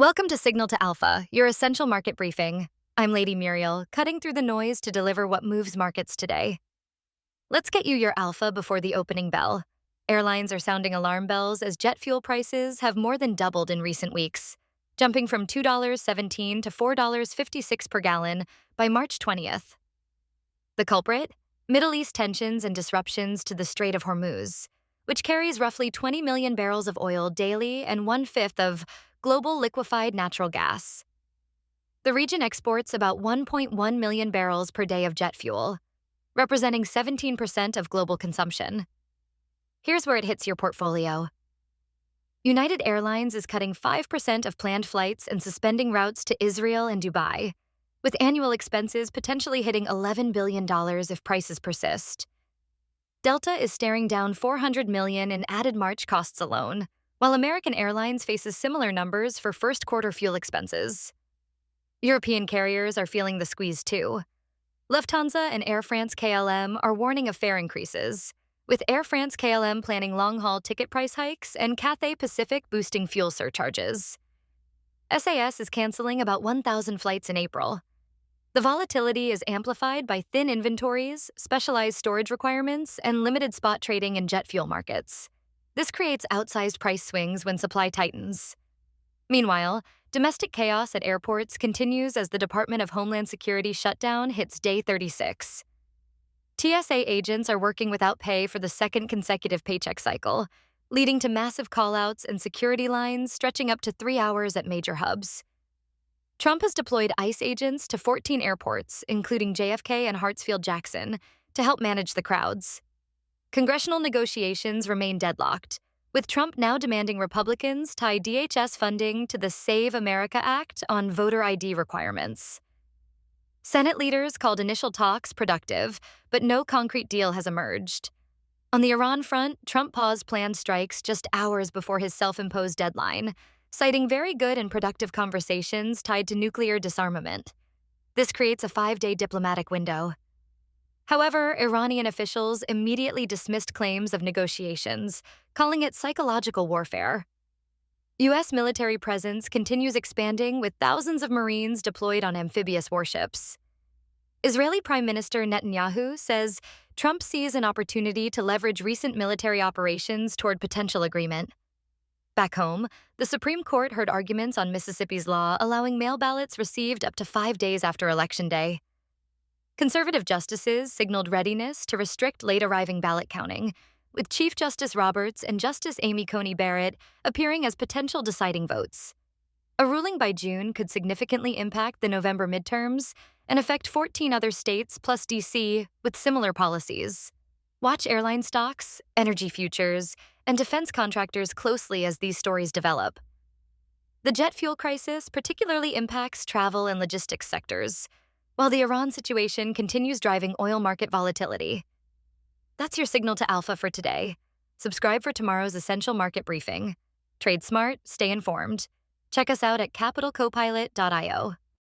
Welcome to Signal to Alpha, your essential market briefing. I'm Lady Muriel, cutting through the noise to deliver what moves markets today. Let's get you your alpha before the opening bell. Airlines are sounding alarm bells as jet fuel prices have more than doubled in recent weeks, jumping from $2.17 to $4.56 per gallon by March 20th. The culprit? Middle East tensions and disruptions to the Strait of Hormuz, which carries roughly 20 million barrels of oil daily and one-fifth of global liquefied natural gas. The region exports about 1.1 million barrels per day of jet fuel, representing 17% of global consumption. Here's where it hits your portfolio. United Airlines is cutting 5% of planned flights and suspending routes to Israel and Dubai, with annual expenses potentially hitting $11 billion if prices persist. Delta is staring down $400 million in added March costs alone, while American Airlines faces similar numbers for first-quarter fuel expenses. European carriers are feeling the squeeze too. Lufthansa and Air France-KLM are warning of fare increases, with Air France-KLM planning long-haul ticket price hikes and Cathay Pacific boosting fuel surcharges. SAS is canceling about 1,000 flights in April. The volatility is amplified by thin inventories, specialized storage requirements, and limited spot trading in jet fuel markets. This creates outsized price swings when supply tightens. Meanwhile, domestic chaos at airports continues as the Department of Homeland Security shutdown hits day 36. TSA agents are working without pay for the second consecutive paycheck cycle, leading to massive callouts and security lines stretching up to 3 hours at major hubs. Trump has deployed ICE agents to 14 airports, including JFK and Hartsfield-Jackson, to help manage the crowds. Congressional negotiations remain deadlocked, with Trump now demanding Republicans tie DHS funding to the Save America Act on voter ID requirements. Senate leaders called initial talks productive, but no concrete deal has emerged. On the Iran front, Trump paused planned strikes just hours before his self-imposed deadline, citing very good and productive conversations tied to nuclear disarmament. This creates a 5-day diplomatic window. However, Iranian officials immediately dismissed claims of negotiations, calling it psychological warfare. U.S. military presence continues expanding with thousands of Marines deployed on amphibious warships. Israeli Prime Minister Netanyahu says Trump sees an opportunity to leverage recent military operations toward potential agreement. Back home, the Supreme Court heard arguments on Mississippi's law allowing mail ballots received up to 5 days after Election Day. Conservative justices signaled readiness to restrict late-arriving ballot counting, with Chief Justice Roberts and Justice Amy Coney Barrett appearing as potential deciding votes. A ruling by June could significantly impact the November midterms and affect 14 other states plus D.C. with similar policies. Watch airline stocks, energy futures, and defense contractors closely as these stories develop. The jet fuel crisis particularly impacts travel and logistics sectors, while the Iran situation continues driving oil market volatility. That's your signal to Alpha for today. Subscribe for tomorrow's essential market briefing. Trade smart, stay informed. Check us out at capitalcopilot.io.